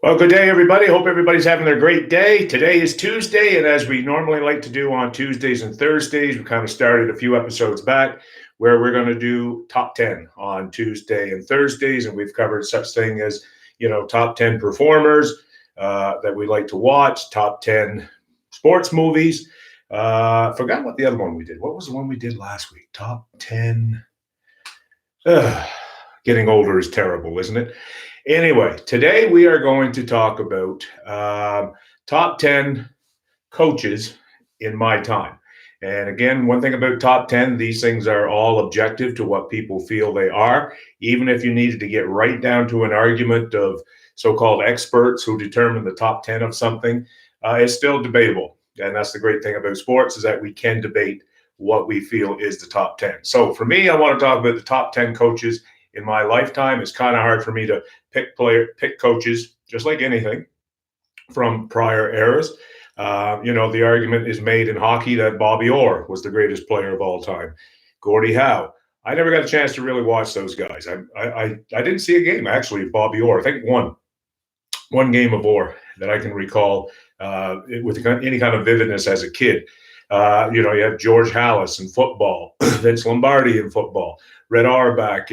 Well, good day, everybody. Hope everybody's having a great day. Today is Tuesday, and as we normally like to do on Tuesdays and Thursdays, we kind of started a few episodes back where we're going to do top 10 on Tuesday and Thursdays, and we've covered such thing as, top 10 performers that we like to watch, top 10 sports movies. Forgot what the other one we did. What was the one we did last week? Top 10. Getting older is terrible, isn't it? Anyway, today we are going to talk about top 10 coaches in my time. And again, one thing about top 10, these things are all objective to what people feel they are. Even if you needed to get right down to an argument of so-called experts who determine the top 10 of something, it's still debatable. And that's the great thing about sports, is that we can debate what we feel is the top 10. So for me, I want to talk about the top 10 coaches in my lifetime. It's kind of hard for me to pick coaches, just like anything, from prior eras. The argument is made in hockey that Bobby Orr was the greatest player of all time. Gordie Howe. I never got a chance to really watch those guys. I didn't see a game, actually, of Bobby Orr. I think one game of Orr that I can recall with any kind of vividness as a kid. You have George Halas in football, Vince Lombardi in football, Red Auerbach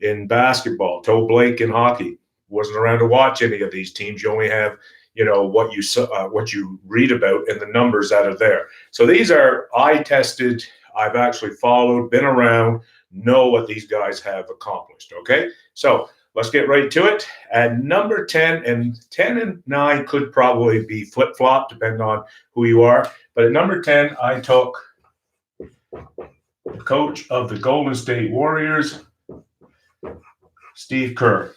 in basketball, Toe Blake in hockey. Wasn't around to watch any of these teams. You only have, what you read about and the numbers that are there. So these are eye-tested. I've actually followed, been around, know what these guys have accomplished. Okay, so let's get right to it. At number 10, and 10 and 9 could probably be flip-flop, depending on who you are. But at number 10, I took the coach of the Golden State Warriors, Steve Kerr.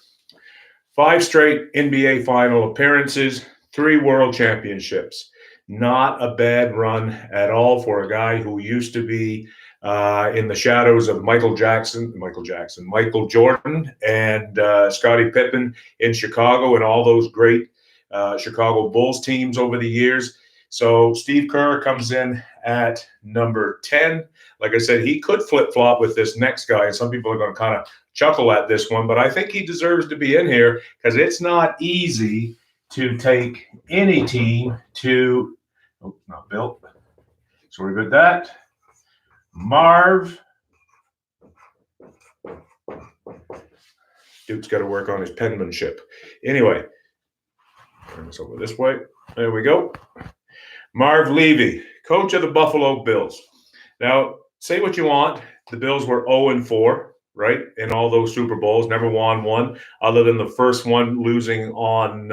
5 straight NBA final appearances, 3 world championships. Not a bad run at all for a guy who used to be in the shadows of Michael Jordan, and Scottie Pippen in Chicago, and all those great Chicago Bulls teams over the years. So Steve Kerr comes in at number 10. Like I said, he could flip-flop with this next guy, and some people are going to kind of chuckle at this one, but I think he deserves to be in here because it's not easy to take any team to – oh, not Bill. Sorry about that. Marv. Duke's got to work on his penmanship. Anyway, turn this over this way. There we go. Marv Levy, coach of the Buffalo Bills. Now, say what you want. The Bills were 0-4, right, in all those Super Bowls. Never won one, other than the first one losing on,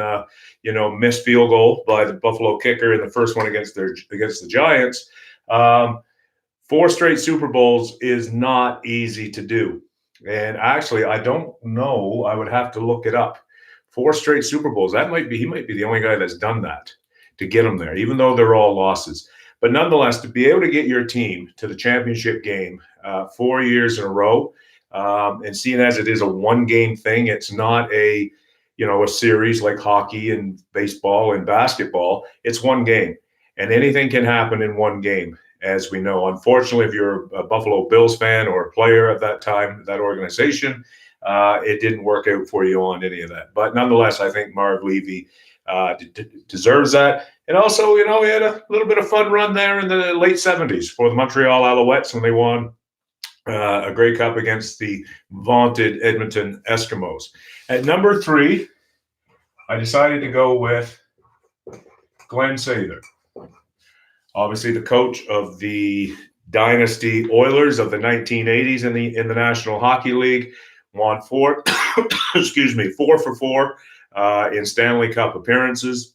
missed field goal by the Buffalo kicker in the first one against the Giants. 4 straight Super Bowls is not easy to do. And actually, I don't know. I would have to look it up. 4 straight Super Bowls. He might be the only guy that's done that to get them there, even though they're all losses. But nonetheless, to be able to get your team to the championship game 4 years in a row, and seeing as it is a one-game thing, it's not a series like hockey and baseball and basketball. It's one game, and anything can happen in one game, as we know. Unfortunately, if you're a Buffalo Bills fan or a player at that time, that organization, it didn't work out for you on any of that. But nonetheless, I think Marv Levy deserves that. And also, we had a little bit of fun run there in the late 70s for the Montreal Alouettes when they won a Grey Cup against the vaunted Edmonton Eskimos. At number 3, I decided to go with Glenn Sather. Obviously, the coach of the Dynasty Oilers of the 1980s in the National Hockey League, won 4 for 4 in Stanley Cup appearances.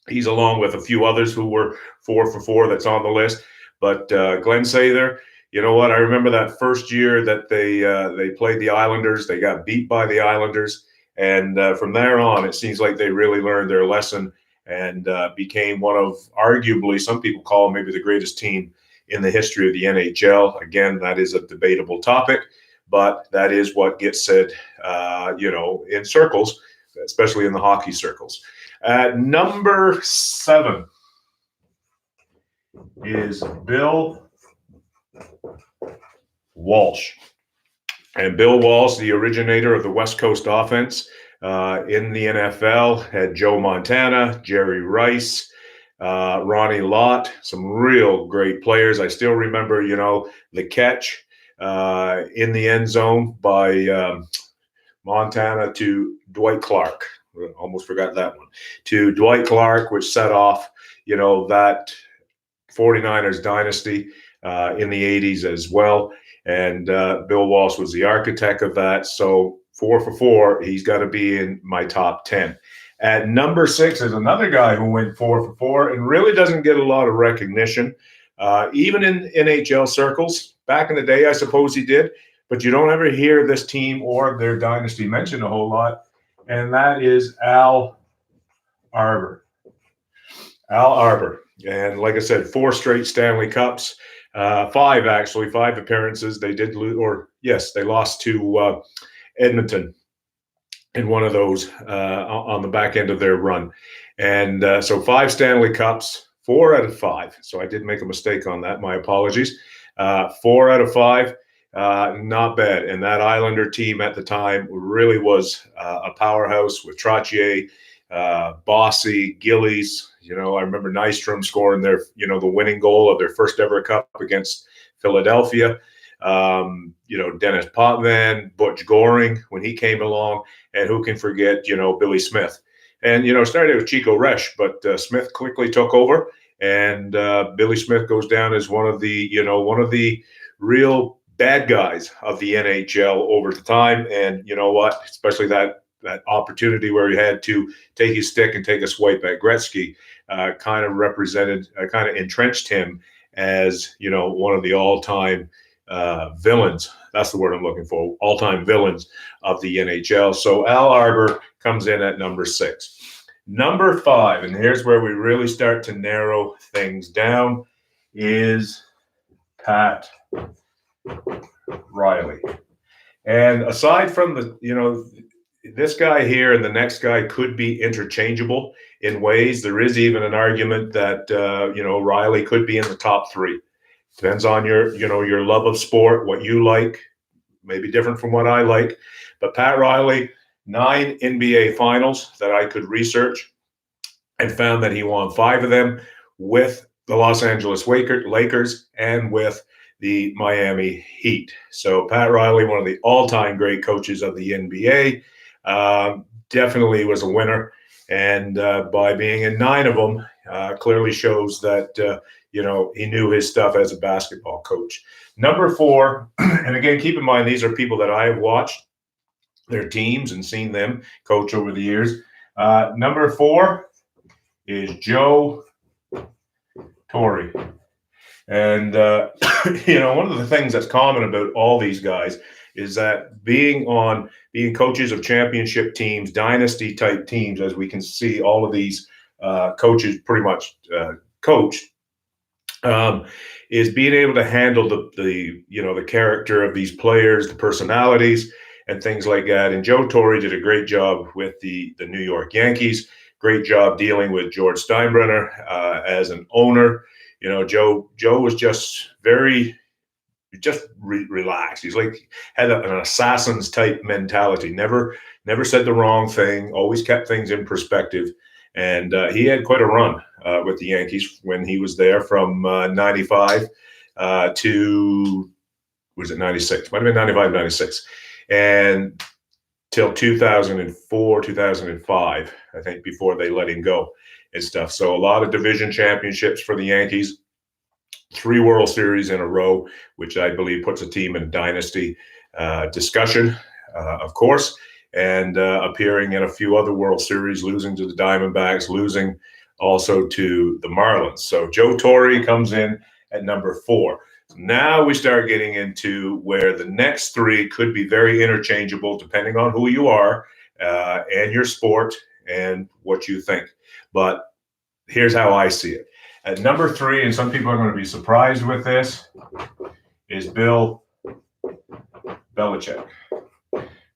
He's along with a few others who were 4 for 4 that's on the list. But Glenn Sather, you know what? I remember that first year that they played the Islanders. They got beat by the Islanders. And from there on, it seems like they really learned their lesson and became one of, arguably, some people call maybe the greatest team in the history of the NHL. Again, that is a debatable topic, but that is what gets said, in circles, especially in the hockey circles. At number 7 is Bill Walsh. And Bill Walsh, the originator of the West Coast offense, in the NFL. Had Joe Montana, Jerry Rice, Ronnie Lott, some real great players. I still remember, the catch in the end zone by Montana to Dwight Clark. Almost forgot that one. To Dwight Clark, which set off, that 49ers dynasty in the 80s as well. And Bill Walsh was the architect of that. So 4 for 4, he's got to be in my top 10. At number 6 is another guy who went 4 for 4 and really doesn't get a lot of recognition, even in NHL circles. Back in the day, I suppose he did, but you don't ever hear this team or their dynasty mentioned a whole lot, and that is Al Arbour. Al Arbour. And like I said, 4 straight Stanley Cups, 5 appearances. They did lose, or yes, they lost to Edmonton in one of those on the back end of their run. And so 5 Stanley Cups, 4 out of 5. So I did make a mistake on that. My apologies. 4 out of 5, not bad. And that Islander team at the time really was a powerhouse with Trottier, Bossy, Gillies. I remember Nystrom scoring their, the winning goal of their first ever cup against Philadelphia. Dennis Potvin, Butch Goring when he came along, and who can forget, Billy Smith. And, started with Chico Resch, but Smith quickly took over, and Billy Smith goes down as one of the real bad guys of the NHL over the time. And you know what? Especially that opportunity where he had to take his stick and take a swipe at Gretzky kind of entrenched him as, one of the all-time villains. That's the word I'm looking for. All-time villains of the NHL. So Al Arbour comes in at number 6. Number 5, and here's where we really start to narrow things down, is Pat Riley. And aside from this guy here and the next guy could be interchangeable in ways. There is even an argument that, Riley could be in the top 3. Depends on your love of sport, what you like, maybe different from what I like. But Pat Riley, 9 NBA finals that I could research, and found that he won 5 of them with the Los Angeles Lakers and with the Miami Heat. So Pat Riley, one of the all-time great coaches of the NBA, definitely was a winner. And by being in 9 of them, clearly shows that, he knew his stuff as a basketball coach. Number 4, and again, keep in mind, these are people that I have watched their teams and seen them coach over the years. Number 4 is Joe Torre. And, one of the things that's common about all these guys is that being coaches of championship teams, dynasty type teams, as we can see all of these coaches pretty much coach, is being able to handle the character of these players, the personalities, and things like that. And Joe Torre did a great job with the New York Yankees. Great job dealing with George Steinbrenner as an owner. Joe was just very relaxed. He's had an assassin's type mentality. Never said the wrong thing. Always kept things in perspective. And he had quite a run with the Yankees when he was there from 95 to, was it 96? Might have been 95, 96. And till 2004, 2005, I think, before they let him go and stuff. So a lot of division championships for the Yankees, 3 World Series in a row, which I believe puts a team in dynasty discussion, of course, and appearing in a few other World Series, losing to the Diamondbacks, losing also to the Marlins. So Joe Torre comes in at number 4. Now we start getting into where the next 3 could be very interchangeable depending on who you are and your sport and what you think. But here's how I see it. At number 3, and some people are going to be surprised with this, is Bill Belichick.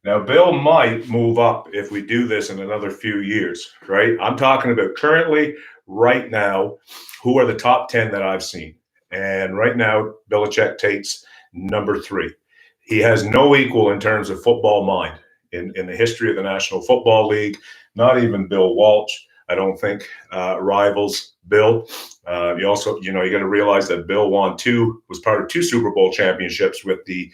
Now, Bill might move up if we do this in another few years, right? I'm talking about currently, right now, who are the top 10 that I've seen. And right now, Belichick takes number 3. He has no equal in terms of football mind. in the history of the National Football League. Not even Bill Walsh, I don't think, rivals Bill. You also, you got to realize that Bill was part of 2 Super Bowl championships with the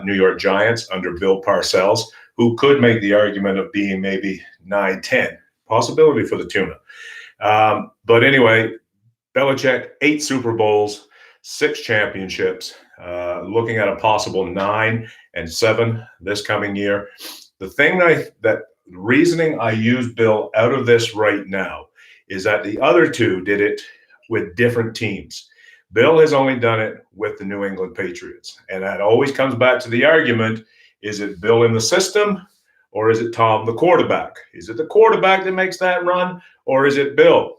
New York Giants under Bill Parcells, who could make the argument of being maybe 9-10, possibility for the tuna. But anyway, Belichick, 8 Super Bowls, 6 championships, looking at a possible 9 and 7 this coming year. The thing that reasoning I use Bill out of this right now is that the other 2 did it with different teams. Bill has only done it with the New England Patriots. And that always comes back to the argument, is it Bill in the system or is it Tom the quarterback? Is it the quarterback that makes that run or is it Bill?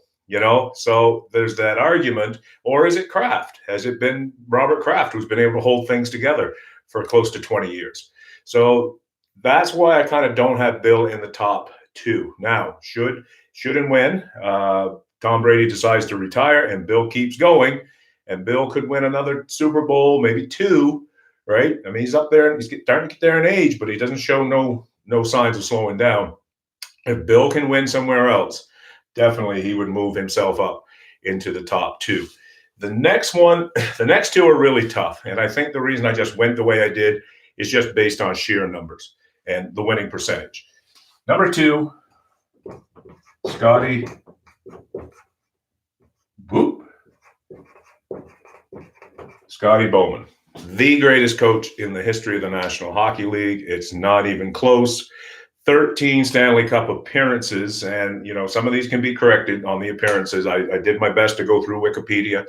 So there's that argument. Or is it Kraft? Has it been Robert Kraft who's been able to hold things together for close to 20 years? So that's why I kind of don't have Bill in the top 2. Now, should and when Tom Brady decides to retire and Bill keeps going, and Bill could win another Super Bowl, maybe 2, right? I mean, he's up there, he's starting to get there in age, but he doesn't show no signs of slowing down. If Bill can win somewhere else, definitely he would move himself up into the top 2. The next 2 are really tough. And I think the reason I just went the way I did is just based on sheer numbers and the winning percentage. Number 2, Scotty Bowman, the greatest coach in the history of the National Hockey League. It's not even close. 13 Stanley Cup appearances, and some of these can be corrected on the appearances. I did my best to go through Wikipedia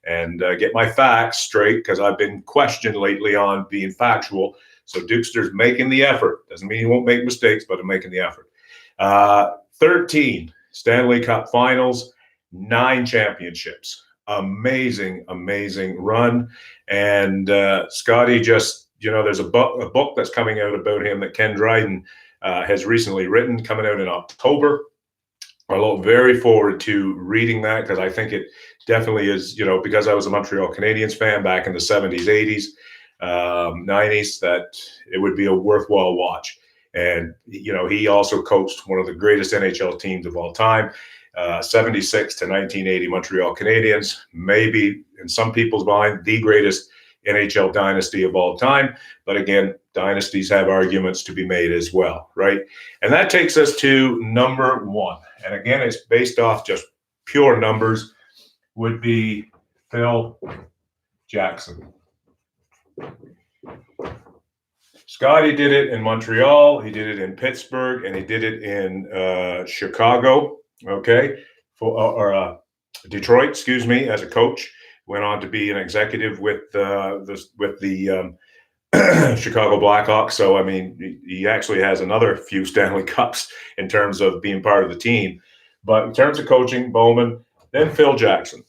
and get my facts straight because I've been questioned lately on being factual. So Dukester's making the effort. Doesn't mean he won't make mistakes, but I'm making the effort. 13 Stanley Cup finals, 9 championships. Amazing run. And Scotty just, there's a book that's coming out about him that Ken Dryden has recently written, coming out in October. I look very forward to reading that because I think it definitely is, because I was a Montreal Canadiens fan back in the 70s, 80s, 90s, that it would be a worthwhile watch. And, he also coached one of the greatest NHL teams of all time, 76 to 1980 Montreal Canadiens, maybe in some people's mind, the greatest NHL dynasty of all time. But again, dynasties have arguments to be made as well, right? And that takes us to number 1. And again, it's based off just pure numbers, would be Phil Jackson. Scotty did it in Montreal, he did it in Pittsburgh, and he did it in Chicago, okay, or Detroit, excuse me, as a coach. Went on to be an executive with the Chicago Blackhawks. So, I mean, he actually has another few Stanley Cups in terms of being part of the team. But in terms of coaching, Bowman, then Phil Jackson.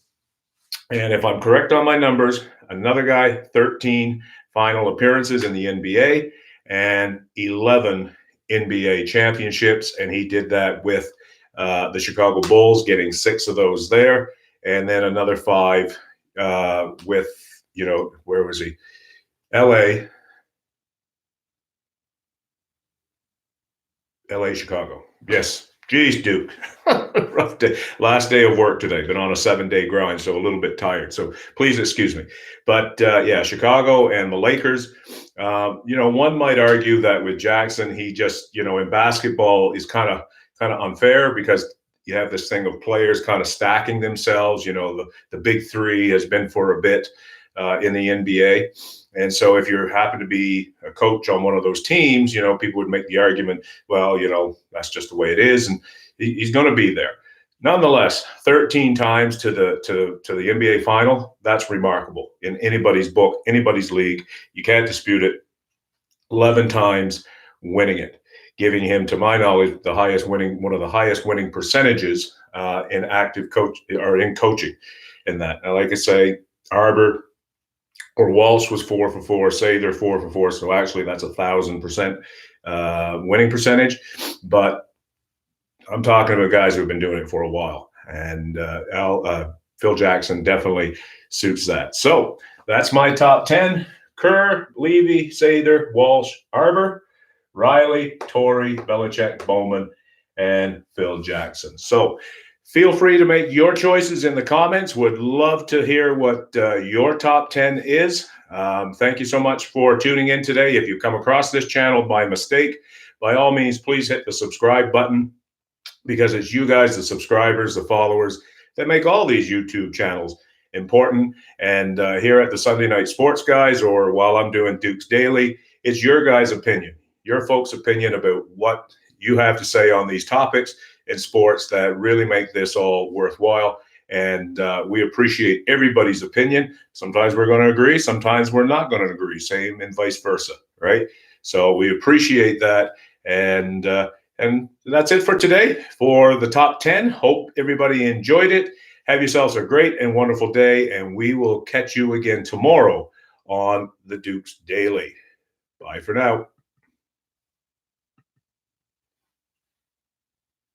And if I'm correct on my numbers, another guy, 13 final appearances in the NBA and 11 NBA championships. And he did that with the Chicago Bulls, getting 6 of those there. And then another 5 with, where was he? LA, Chicago. Yes. Geez, Duke. Rough day. Last day of work today. Been on a 7-day grind, so a little bit tired. So please excuse me. But Chicago and the Lakers. One might argue that with Jackson, he just, in basketball is kind of unfair because you have this thing of players kind of stacking themselves. The big 3 has been for a bit in the NBA. And so if you happen to be a coach on one of those teams, people would make the argument, well, that's just the way it is. And he's going to be there. Nonetheless, 13 times to the NBA final, that's remarkable in anybody's book, anybody's league. You can't dispute it. 11 times winning it, giving him, to my knowledge, one of the highest winning percentages in active coach or in coaching in that. Now, like I say, Arbour or Walsh was 4 for 4. Say they're 4 for 4. So actually that's 1,000% winning percentage. But I'm talking about guys who have been doing it for a while. And Phil Jackson definitely suits that. So that's my top 10. Kerr, Levy, Sather, Walsh, Arbour. Riley, Torre, Belichick, Bowman, and Phil Jackson. So feel free to make your choices in the comments. Would love to hear what your top 10 is. Thank you so much for tuning in today. If you come across this channel by mistake, by all means, please hit the subscribe button, because it's you guys, the subscribers, the followers, that make all these YouTube channels important. And here at the Sunday Night Sports Guys, or while I'm doing Duke's Daily, it's your guys' opinion, your folks' opinion about what you have to say on these topics in sports that really make this all worthwhile. And we appreciate everybody's opinion. Sometimes we're going to agree, sometimes we're not going to agree, same and vice versa, right? So we appreciate that. And that's it for today for the top 10. Hope everybody enjoyed it. Have yourselves a great and wonderful day, and we will catch you again tomorrow on the Duke's Daily. Bye for now.